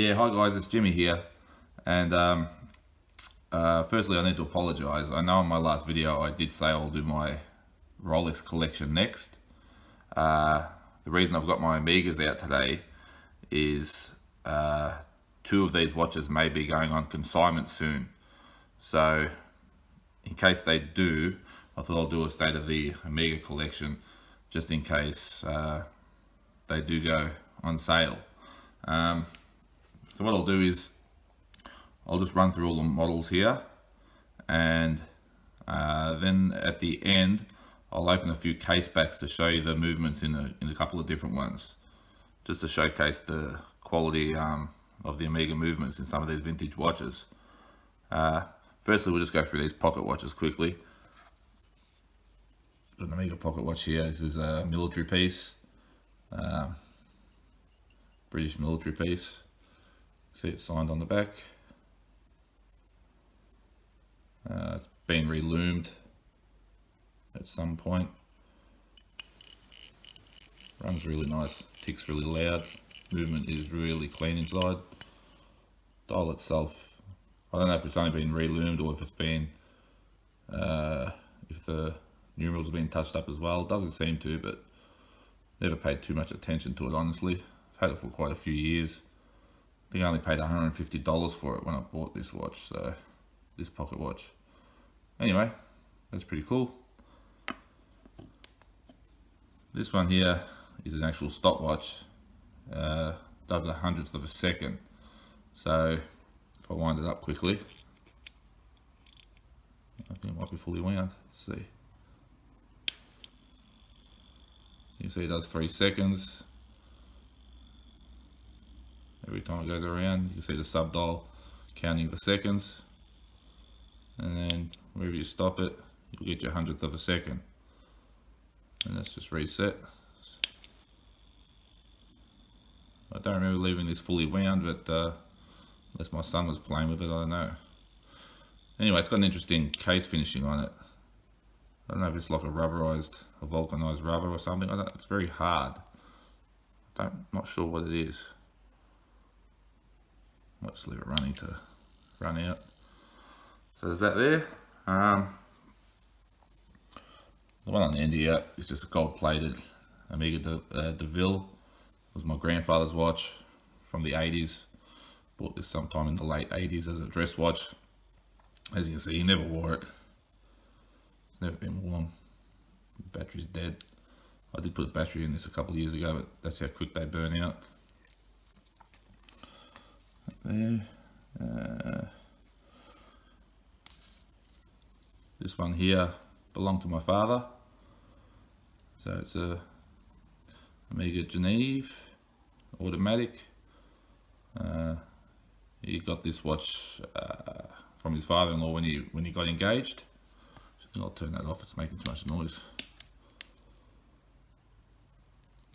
Yeah, hi guys, it's Jimmy here, and firstly I need to apologise. I know in my last video I did say I'll do my Rolex collection next. The reason I've got my Omegas out today is two of these watches may be going on consignment soon. So in case they do, I thought I'll do a state of the Omega collection just in case they do go on sale. So what I'll do is I'll just run through all the models here, and then at the end I'll open a few case backs to show you the movements in a couple of different ones, just to showcase the quality of the Omega movements in some of these vintage watches. Firstly, we'll just go through these pocket watches quickly. Got an Omega pocket watch here. This is a military piece, British military piece. See it signed on the back. It's been reloomed at some point. Runs really nice, ticks really loud, movement is really clean inside. Dial itself, I don't know if it's only been reloomed or if it's been, if the numerals have been touched up as well. It doesn't seem to, but never paid too much attention to it, honestly. I've had it for quite a few years. I think I only paid $150 for it when I bought this watch, so this pocket watch. Anyway, that's pretty cool. This one here is an actual stopwatch. Does a hundredth of a second. So if I wind it up quickly, I think it might be fully wound. Let's see. You can see it does 3 seconds. Every time it goes around, you can see the sub dial counting the seconds, and then wherever you stop it, you'll get your hundredth of a second. And let's just reset. I don't remember leaving this fully wound, but unless my son was playing with it, I don't know. Anyway, it's got an interesting case finishing on it. I don't know if it's like a vulcanized rubber or something. It's very hard. Not sure what it is. Might just leave it running to run out. So there's that there. The one on the end here is just a gold-plated Omega Deville. It was my grandfather's watch from the 80s. Bought this sometime in the late 80s as a dress watch. As you can see, he never wore it. It's never been worn. The battery's dead. I did put a battery in this a couple of years ago, but that's how quick they burn out. There. This one here belonged to my father, so it's a Omega Geneve automatic. He got this watch from his father-in-law when he got engaged. I think I'll turn that off, it's making too much noise.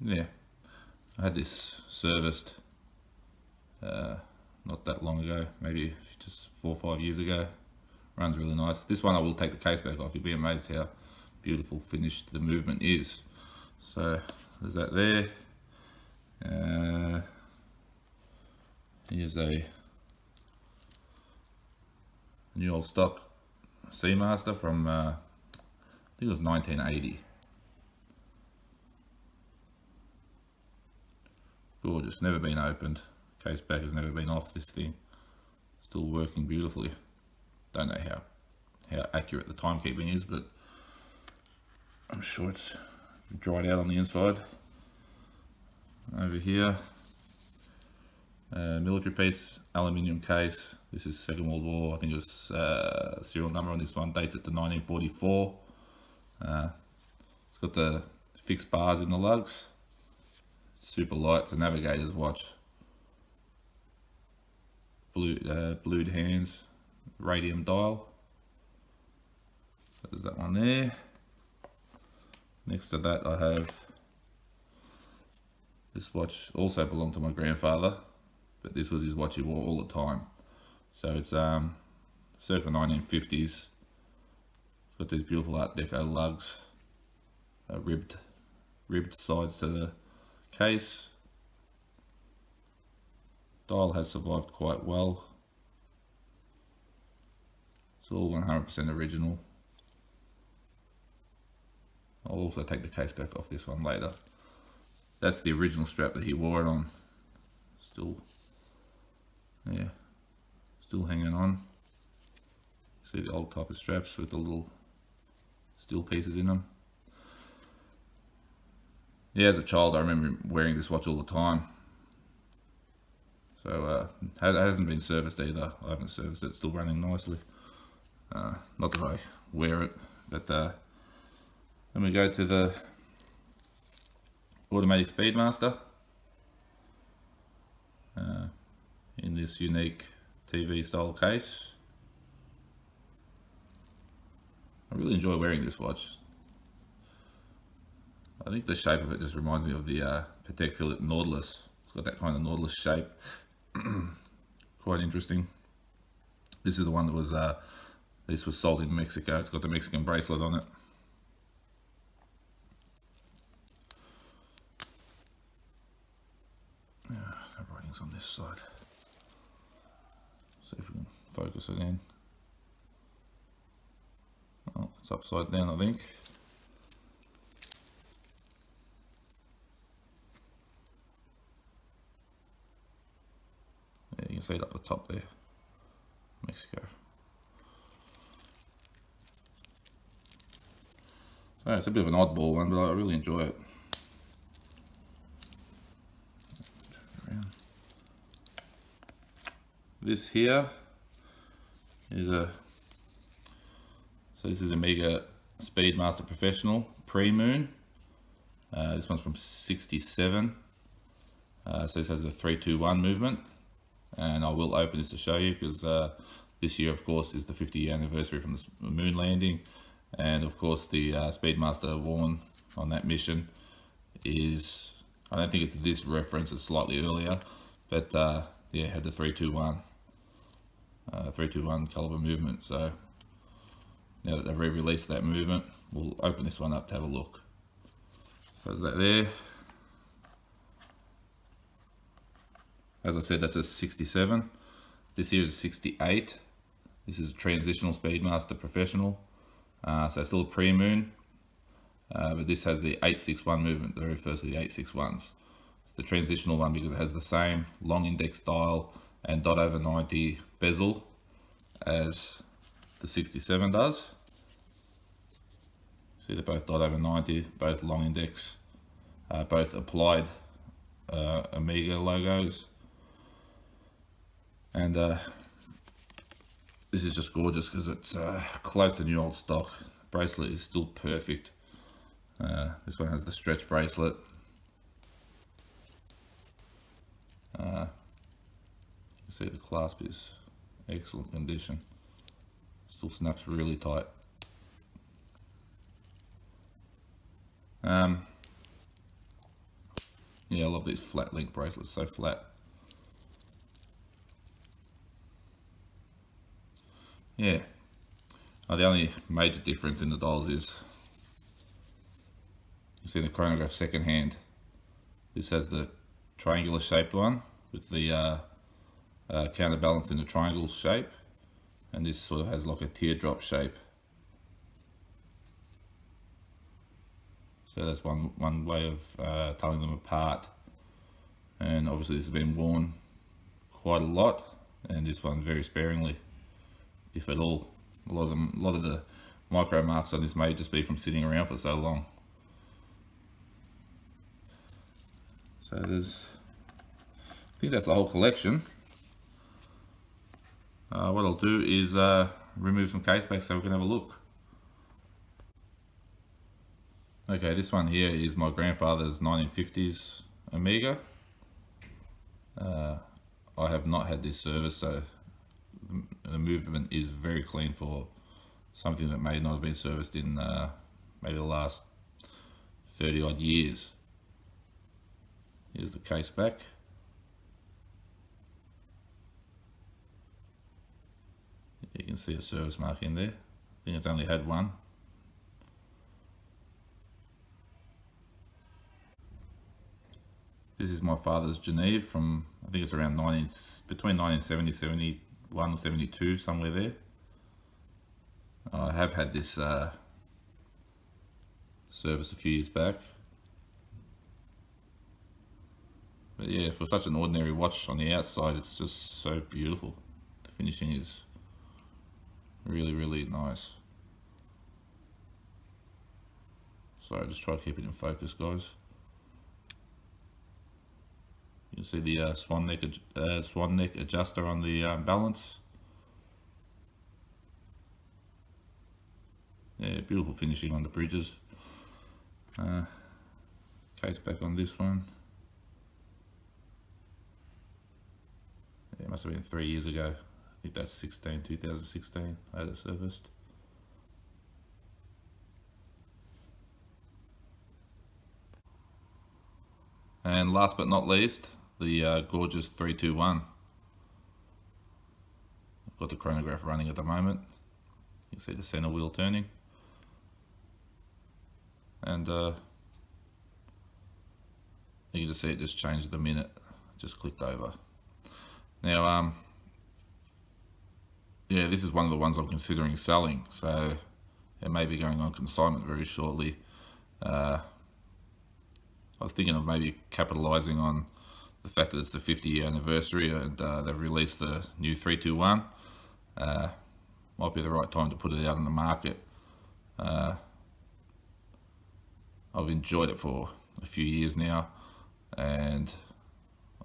Yeah, I had this serviced not that long ago, maybe just 4 or 5 years ago. Runs really nice. This one I will take the case back off. You'll be amazed how beautiful finished the movement is. So there's that there. Here's a new old stock Seamaster from I think it was 1980. Gorgeous, never been opened. Case back has never been off this thing. Still working beautifully. Don't know how accurate the timekeeping is, but I'm sure it's dried out on the inside. Over here, military piece, aluminium case. This is Second World War. I think it was serial number on this one, dates it to 1944. It's got the fixed bars in the lugs. Super light. It's a navigator's watch. Blued hands, radium dial. So there's that one there. Next to that I have this watch, also belonged to my grandfather, but this was his watch he wore all the time. So it's circa 1950s. It's got these beautiful Art Deco lugs, ribbed sides to the case. Dial has survived quite well. It's all 100% original. I'll also take the case back off this one later. That's the original strap that he wore it on. Still, yeah, still hanging on. See the old type of straps with the little steel pieces in them. Yeah, as a child I remember wearing this watch all the time. So it hasn't been serviced either. I haven't serviced it, it's still running nicely. Not that I wear it, but then we go to the automatic Speedmaster in this unique TV style case. I really enjoy wearing this watch. I think the shape of it just reminds me of the Patek Philippe Nautilus. It's got that kind of Nautilus shape. Quite interesting. This is the one that was this was sold in Mexico. It's got the Mexican bracelet on it. The writing's on this side. See if we can focus it in. Oh, it's upside down, I think. Yeah, you can see it up the top there. Mexico. So it's a bit of an oddball one, but I really enjoy it. This here is so this is Omega Speedmaster Professional Pre-Moon. This one's from 67. So this has the 3-2-1 movement, and I will open this to show you because this year, of course, is the 50th anniversary from the moon landing, and of course the Speedmaster worn on that mission is, I don't think it's this reference, it's slightly earlier, but yeah, it had the 3-2-1. 3-2-1 caliber movement. So now that they've re-released that movement, we'll open this one up to have a look. So is that there? As I said, that's a 67. This here is 68. This is a transitional Speedmaster Professional. So still a pre-moon, but this has the 861 movement, the very first of the 861s. It's the transitional one because it has the same long index dial and dot over 90 bezel as the 67 does. See, they're both dot over 90, both long index, both applied Omega logos, and this is just gorgeous because it's close to new old stock. The bracelet is still perfect. This one has the stretch bracelet. See, the clasp is excellent condition. Still snaps really tight. Yeah, I love these flat link bracelets, so flat. Yeah. The only major difference in the dials is, you see the chronograph second hand. This has the triangular shaped one with the counterbalance in the triangle shape, and this sort of has like a teardrop shape. So that's one way of telling them apart. And obviously this has been worn quite a lot, and this one very sparingly, if at all. A lot of the micro marks on this may just be from sitting around for so long. So there's, I think that's the whole collection. What I'll do is remove some case backs so we can have a look. Okay, this one here is my grandfather's 1950s Omega. I have not had this service, so the movement is very clean for something that may not have been serviced in maybe the last 30 odd years. Here's the case back. You can see a service mark in there. I think it's only had one. This This is my father's Geneve from, I think it's around between 1970, 71 or 72, somewhere there. I have had this service a few years back. But yeah, for such an ordinary watch on the outside, it's just so beautiful. The finishing is really, really nice. Sorry, just try to keep it in focus, guys. You can see the swan neck adjuster on the balance. Yeah, beautiful finishing on the bridges. Case back on this one. Yeah, it must have been 3 years ago. I think that's 2016 I had it serviced. And last but not least, the gorgeous 321. I've got the chronograph running at the moment. You can see the center wheel turning. And you can just see it just changed the minute, just clicked over. Now, yeah, this is one of the ones I'm considering selling, so it may be going on consignment very shortly. I was thinking of maybe capitalizing on the fact that it's the 50-year anniversary and they've released the new 321. Might be the right time to put it out in the market. I've enjoyed it for a few years now, and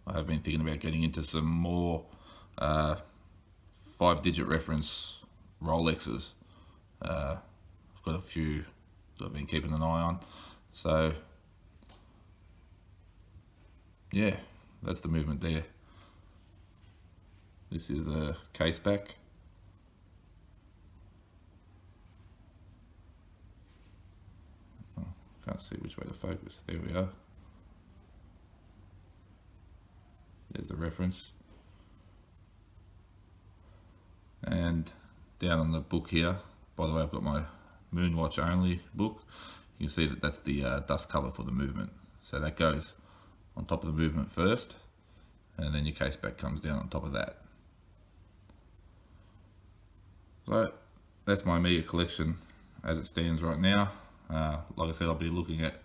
I have been thinking about getting into some more 5-digit reference Rolexes. I've got a few that I've been keeping an eye on. So yeah, that's the movement there. This is the case back. Can't see which way to focus. There we are. There's the reference. And down on the book here, by the way, I've got my Moonwatch only book. You can see that that's the dust cover for the movement. So that goes on top of the movement first, and then your case back comes down on top of that. So that's my Omega collection as it stands right now. Like I said, I'll be looking at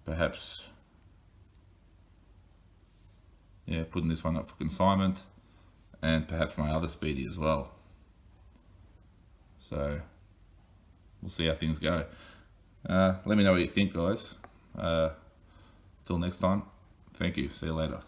perhaps putting this one up for consignment, and perhaps my other Speedy as well. So we'll see how things go. Let me know what you think, guys. Till next time, thank you. See you later.